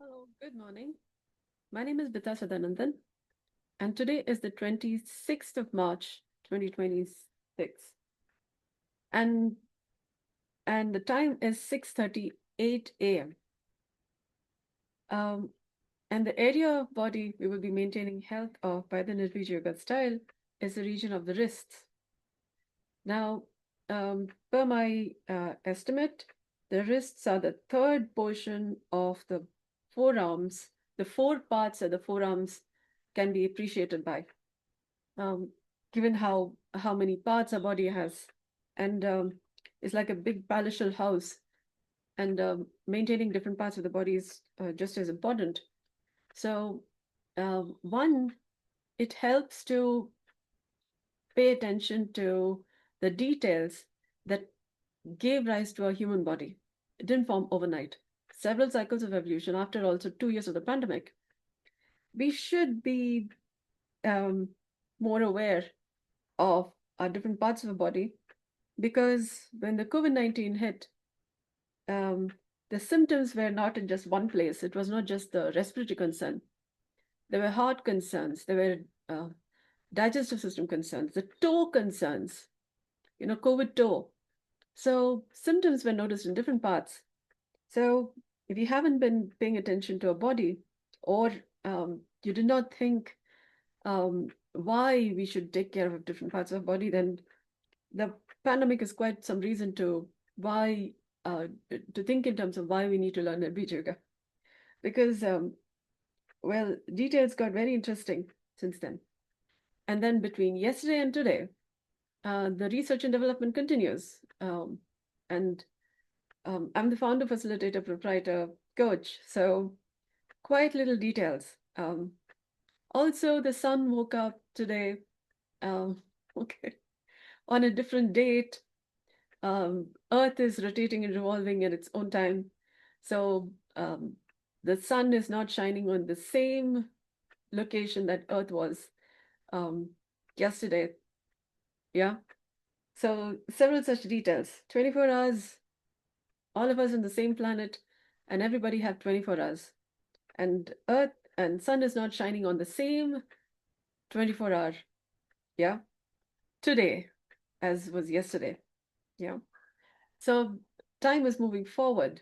Hello, good morning. My name is Bita Sadanandan, and today is the 26th of March, 2026. And and the time is 6:38 a.m. Um, and the area of body we will be maintaining health of by the Nirbeeja Yoga style is the region of the wrists. Now, per my estimate, the wrists are the third portion of the forearms. The four parts of the forearms can be appreciated by, um, given how many parts our body has, and it's like a big palatial house, and maintaining different parts of the body is just as important. So, one, it helps to pay attention to the details that gave rise to our human body. It didn't form overnight. Several cycles of evolution, after also 2 years of the pandemic, we should be um, more aware of our different parts of the body, because when the COVID-19 hit, um, the symptoms were not in just one place. It was not just the respiratory concern. There were heart concerns. There were digestive system concerns, the toe concerns, COVID toe. So symptoms were noticed in different parts. So if you haven't been paying attention to a body, or you did not think why we should take care of different parts of our body, then the pandemic is quite some reason to why to think in terms of why we need to learn Nirbeeja Yoga. Because well, details got very interesting since then. And then between yesterday and today, the research and development continues. And I'm the founder, facilitator, proprietor, coach. So quite little details. Also, the sun woke up today, um, okay, on a different date. Earth is rotating and revolving at its own time. So the sun is not shining on the same location that Earth was um, yesterday. Yeah. So several such details. 24 hours, all of us on the same planet, and everybody have 24 hours. And Earth and sun is not shining on the same 24-hour, yeah, today as was yesterday. Yeah. So time is moving forward.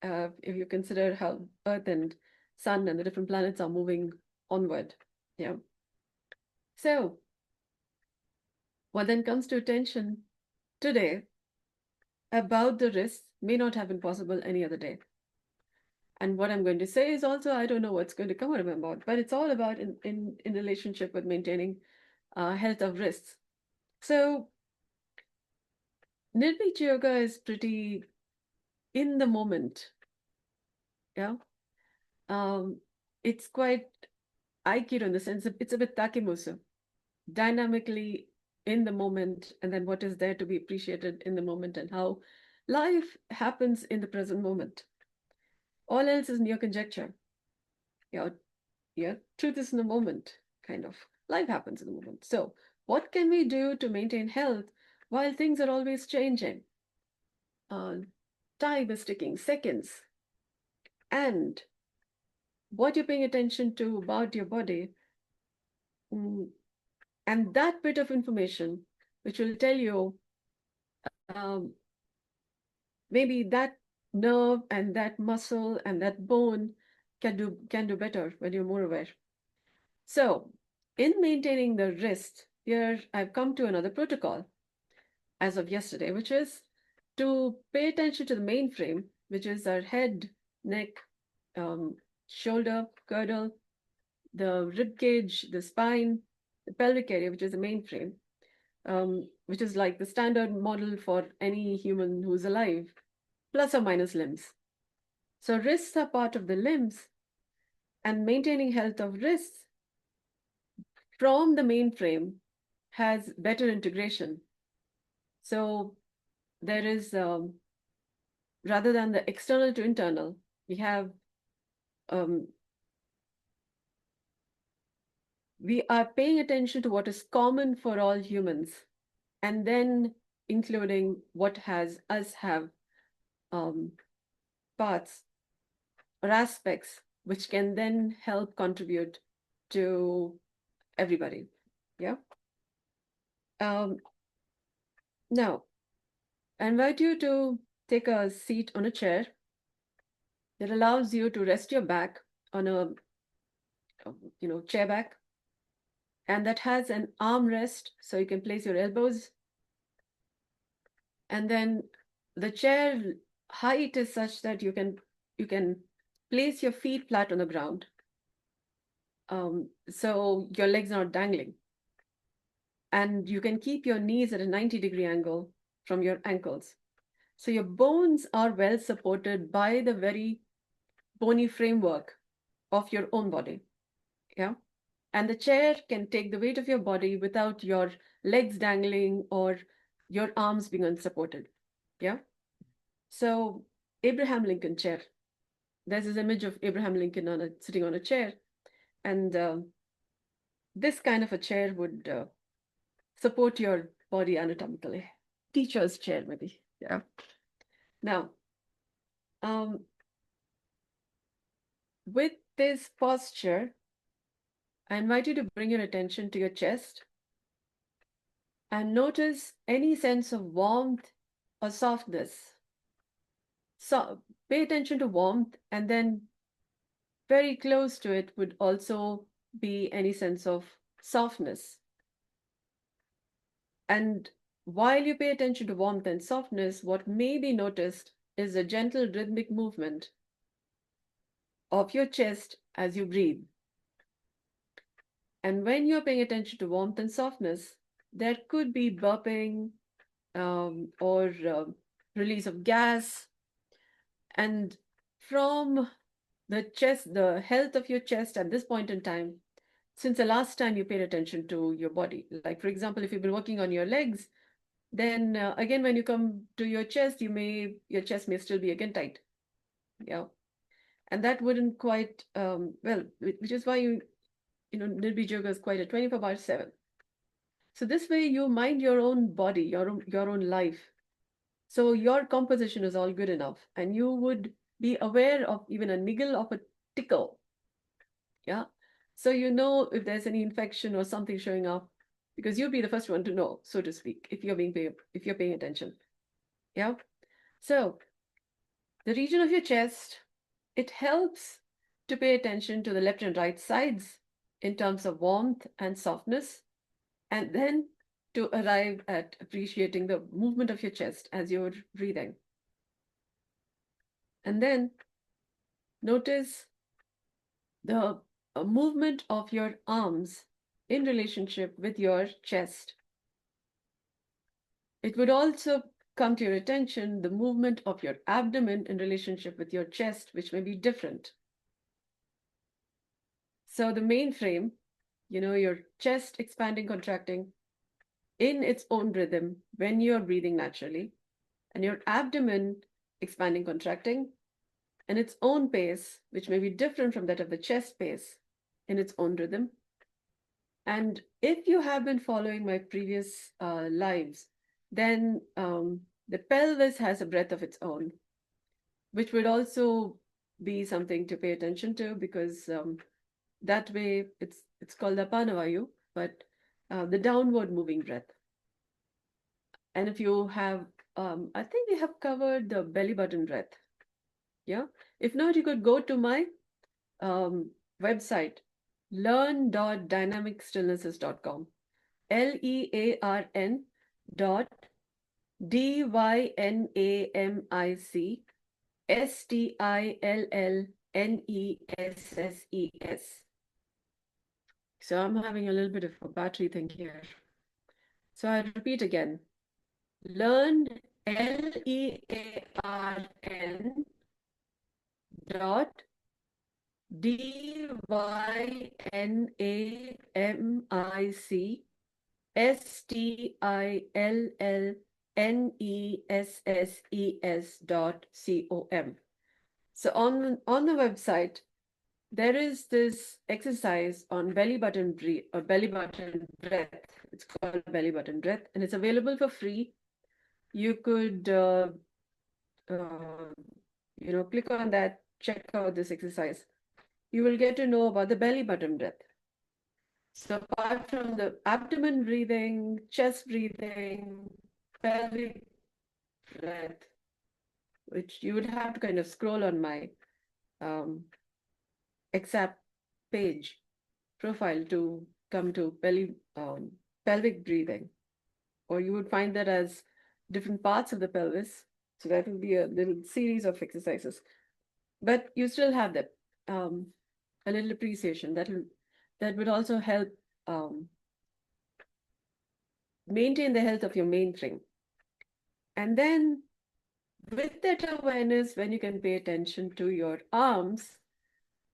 If you consider how Earth and Sun and the different planets are moving onward. Yeah. So what then comes to attention today about the risks may not have been possible any other day. And what I'm going to say is also, I don't know what's going to come out of my mouth, but it's all about in relationship with maintaining health of wrists. So Nirbeeja Yoga is pretty in the moment. Yeah. Um, it's quite Aikido in the sense that it's a bit takemusu, dynamically in the moment, and then what is there to be appreciated in the moment, and how life happens in the present moment. All else is mere conjecture. Yeah, yeah, truth is in the moment, kind of. Life happens in the moment. So, what can we do to maintain health while things are always changing? Uh, Time is ticking, seconds, and what you're paying attention to about your body. mm, And that bit of information, which will tell you um, maybe that nerve and that muscle and that bone can do better when you're more aware. So, in maintaining the wrist, here I've come to another protocol as of yesterday, which is to pay attention to the main frame, which is our head, neck, um, shoulder, girdle, the rib cage, the spine, the pelvic area, which is the main frame, which is like the standard model for any human who's alive, plus or minus limbs. So wrists are part of the limbs, and maintaining health of wrists from the main frame has better integration. So there is, rather than the external to internal, um, we are paying attention to what is common for all humans, and then including what has us have um, parts or aspects which can then help contribute to everybody. Yeah. Now, I invite you to take a seat on a chair that allows you to rest your back on a chair back, and that has an armrest so you can place your elbows, and then the chair height is such that you can place your feet flat on the ground, so your legs are not dangling, and you can keep your knees at a 90-degree angle from your ankles, so your bones are well supported by the very bony framework of your own body. Yeah. And the chair can take the weight of your body without your legs dangling or your arms being unsupported. Yeah. So Abraham Lincoln chair. There's this image of Abraham Lincoln sitting on a chair, and this kind of a chair would support your body anatomically. Teacher's chair, maybe. Yeah. Now, um, with this posture, I invite you to bring your attention to your chest and notice any sense of warmth or softness. So pay attention to warmth, and then very close to it would also be any sense of softness. And while you pay attention to warmth and softness, what may be noticed is a gentle rhythmic movement of your chest as you breathe. And when you're paying attention to warmth and softness, there could be burping, or release of gas. And from the chest, the health of your chest at this point in time, since the last time you paid attention to your body, like for example, if you've been working on your legs, then again, when you come to your chest, your chest may still be again tight. Yeah. And that wouldn't quite, well, which is why Nirbeeja Yoga is quite a 24/7. So this way you mind your own body, your own life. So your composition is all good enough, and you would be aware of even a niggle of a tickle. Yeah. So you know if there's any infection or something showing up, because you'll be the first one to know, so to speak, if you're paying attention. Yeah. So the region of your chest, it helps to pay attention to the left and right sides in terms of warmth and softness, and then to arrive at appreciating the movement of your chest as you're breathing. And then notice the movement of your arms in relationship with your chest. It would also come to your attention the movement of your abdomen in relationship with your chest, which may be different. So the main frame, your chest expanding, contracting in its own rhythm when you're breathing naturally, and your abdomen expanding, contracting in its own pace, which may be different from that of the chest pace in its own rhythm. And if you have been following my previous lives, then the pelvis has a breath of its own, which would also be something to pay attention to, because that way it's called the Panavayu, but the downward moving breath. And if you have, I think we have covered the belly button breath. Yeah. If not, you could go to my website, learn.dynamicstillnesses.com. LEARN dot DYNAMICSTILLNESSES. So I'm having a little bit of a battery thing here. So I repeat again. Learn, LEARN dot DYNAMICSTILLNESSES.com. So on the website, there is this exercise on belly button breathe or belly button breath. It's called belly button breath, and it's available for free. You could, click on that check out this exercise, you will get to know about the belly button breath. So apart from the abdomen breathing, chest breathing, pelvic breath, which you would have to kind of scroll on my exact page profile to come to pelvic breathing, or you would find that as different parts of the pelvis. So that will be a little series of exercises, but you still have that a little appreciation that would also help maintain the health of your main thing. And then with that awareness, when you can pay attention to your arms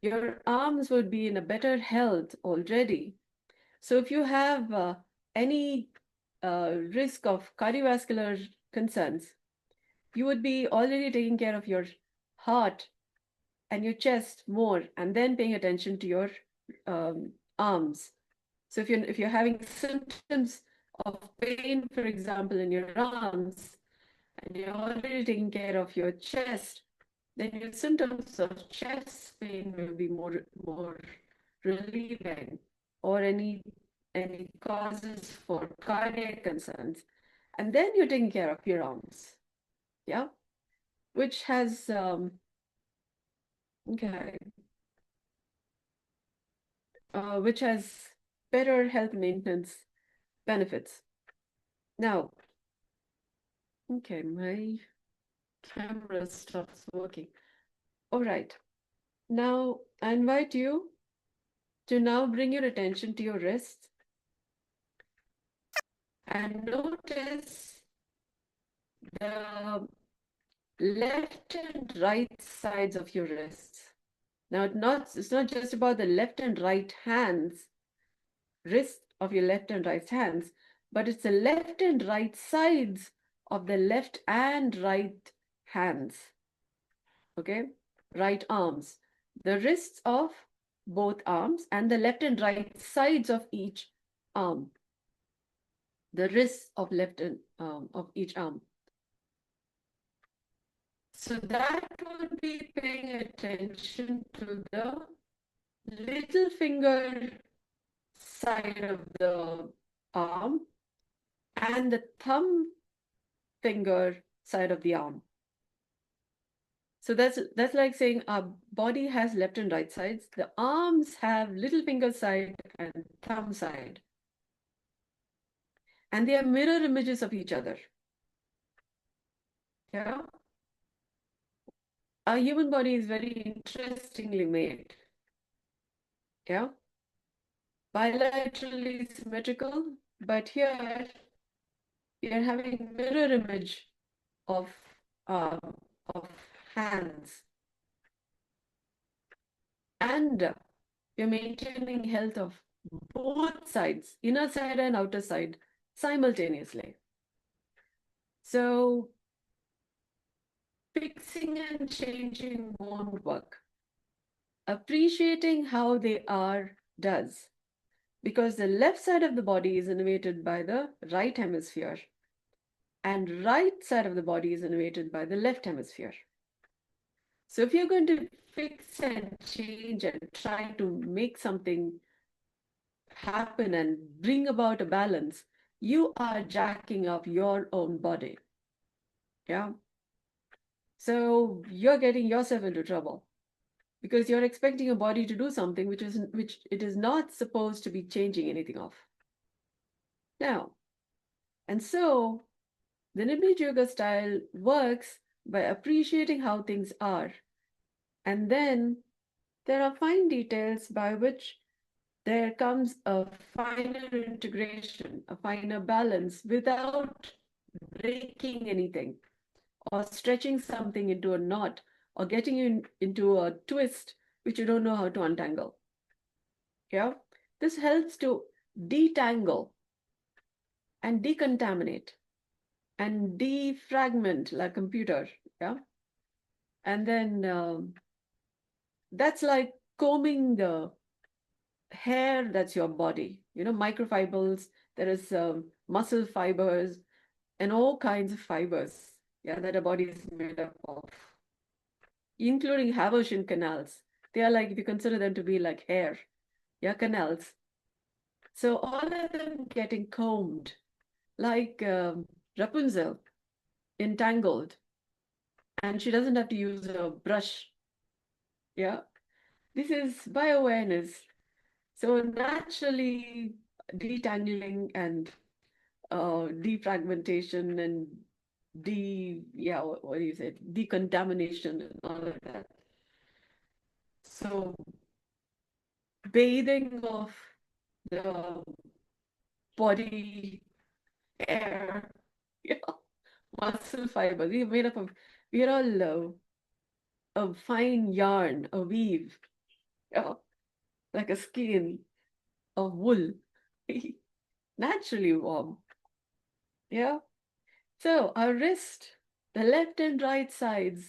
would be in a better health already. So if you have any risk of cardiovascular concerns, you would be already taking care of your heart and your chest more, and then paying attention to your arms. So if you're having symptoms of pain, for example, in your arms, and you're already taking care of your chest, then your symptoms of chest pain will be more relieving, or any causes for cardiac concerns. And then you're taking care of your arms, yeah, which has okay, which has better health maintenance benefits. Now, okay, my camera stops working. All right. Now, I invite you to now bring your attention to your wrists and notice the left and right sides of your wrists. Now, it's not just about the left and right hands, wrist of your left and right hands, but it's the left and right sides of the left and right hands. Okay, right arms, the wrists of both arms, and the left and right sides of each arm, the wrists of left and of each arm. So that would be paying attention to the little finger side of the arm and the thumb finger side of the arm. So that's like saying our body has left and right sides. The arms have little finger side and thumb side. And they are mirror images of each other. Yeah. Our human body is very interestingly made. Yeah. Bilaterally symmetrical, but here we are having mirror image of uh, of hands, and we're maintaining health of both sides, inner side and outer side, simultaneously. So fixing and changing won't work. Appreciating how they are does, because the left side of the body is innervated by the right hemisphere, and right side of the body is innervated by the left hemisphere. So if you're going to fix and change and try to make something happen and bring about a balance, you are jacking up your own body. Yeah. So you're getting yourself into trouble, because you're expecting your body to do something which it is not supposed to be changing anything of. Now, and so the Nirbeeja Yoga style works by appreciating how things are. And then there are fine details by which there comes a finer integration, a finer balance, without breaking anything or stretching something into a knot or getting into a twist which you don't know how to untangle. Yeah, this helps to detangle and decontaminate and defragment like a computer. Yeah, and then that's like combing the hair that's your body. Microfibers, there is muscle fibers and all kinds of fibers, yeah, that a body is made up of. including Haversian canals. They are like, if you consider them to be like hair, yeah, canals. So all of them getting combed, like Rapunzel, entangled, and she doesn't have to use a brush. Yeah, this is bio-awareness. So naturally detangling and defragmentation and yeah, what do you say, decontamination and all of that. So bathing of the body, air, yeah, muscle fiber. We're made up of, we're all a fine yarn, a weave, yeah, like a skein of wool, naturally warm. Yeah. So our wrist, the left and right sides,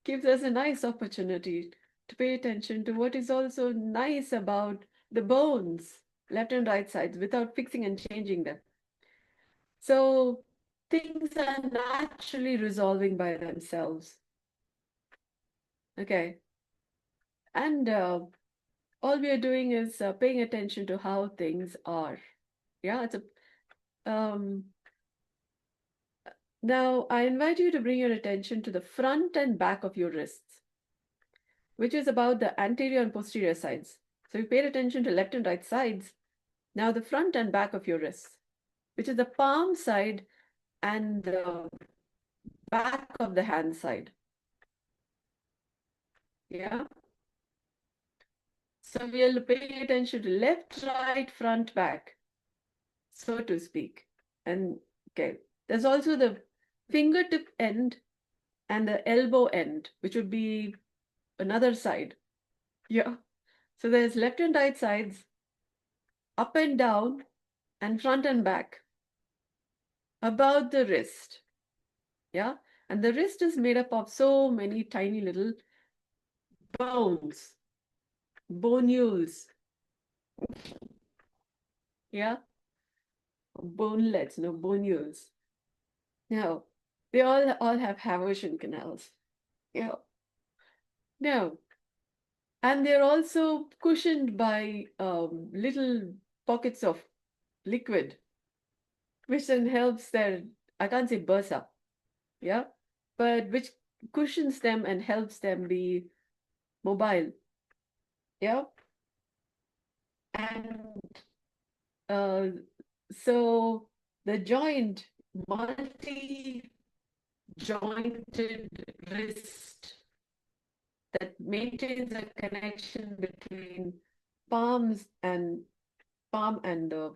gives us a nice opportunity to pay attention to what is also nice about the bones, left and right sides, without fixing and changing them. So things are naturally resolving by themselves. Okay. And all we are doing is paying attention to how things are. Yeah, it's a now I invite you to bring your attention to the front and back of your wrists, which is about the anterior and posterior sides. So you paid attention to left and right sides. Now the front and back of your wrists, which is the palm side and the back of the hand side. Yeah. So we are paying attention to left, right, front, back, so to speak. And okay, there's also the fingertip end and the elbow end, which would be another side. Yeah. So there's left and right sides, up and down, and front and back, about the wrist. Yeah. And the wrist is made up of so many tiny little bones, bonules. Yeah. Bonelets, no bonules. No. They all have Haversian canals. Yeah. No. And they're also cushioned by little pockets of liquid, which then helps their, I can't say bursa, yeah, but which cushions them and helps them be mobile, yeah. And uh, so the joint, multi jointed wrist that maintains a connection between palms and palm and the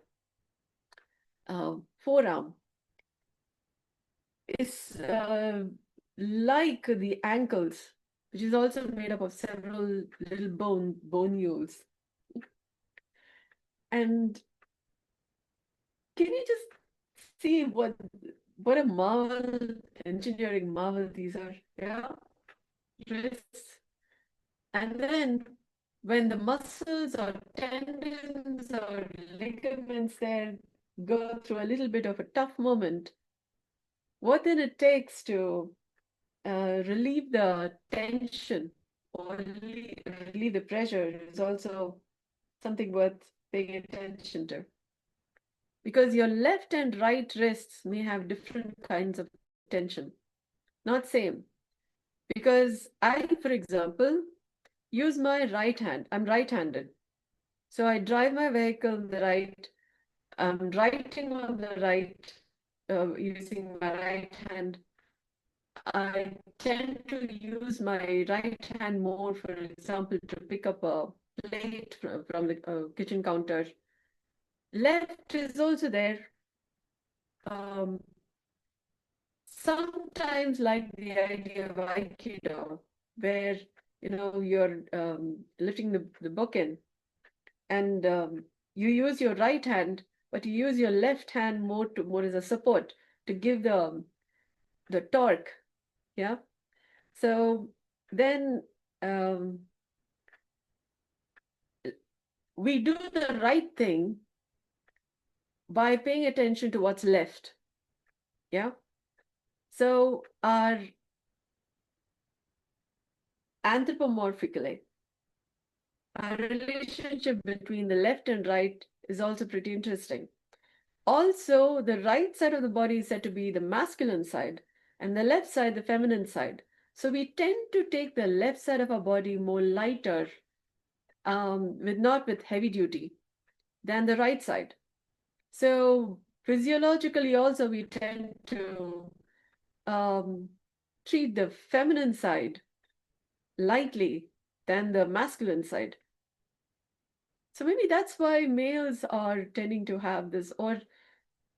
forearm is like the ankles, which is also made up of several little bonules. And can you just see what a marvel, engineering marvel these are? Yeah, wrists. And then when the muscles or tendons or ligaments there go through a little bit of a tough moment, what then it takes to relieve the tension or relieve the pressure is also something worth paying attention to. Because your left and right wrists may have different kinds of tension, not same. Because I, for example, use my right hand. I'm right-handed. So I drive my vehicle the right, I'm writing on the right, using my right hand. I tend to use my right hand more, for example, to pick up a plate from the kitchen counter. Left is also there. Um, Sometimes like the idea of Aikido, where you're lifting the book in, and you use your right hand, but you use your left hand more as a support to give the torque. Yeah. So then we do the right thing by paying attention to what's left. Yeah. So our anthropomorphically. Our relationship between the left and right is also pretty interesting. Also, the right side of the body is said to be the masculine side, and the left side, the feminine side. So we tend to take the left side of our body more lighter, with not with heavy duty, than the right side. So physiologically, also we tend to um, treat the feminine side lightly than the masculine side. So maybe that's why males are tending to have this, or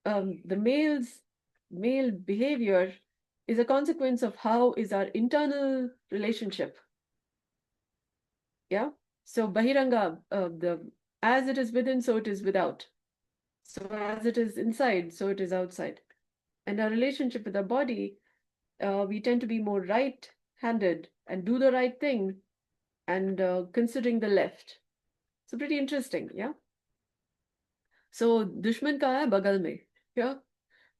the male behavior is a consequence of how is our internal relationship. Yeah. So bahiranga, the as it is within, so it is without. So as it is inside, so it is outside. And our relationship with our body, we tend to be more right-handed and do the right thing, and considering the left. So pretty interesting, yeah. So dushman ka hai bagal mein, yeah.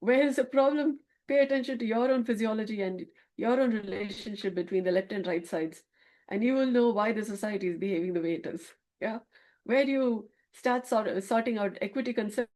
Where is the problem? Pay attention to your own physiology and your own relationship between the left and right sides, and you will know why the society is behaving the way it is. Yeah. Where do you start sorting out equity concerns?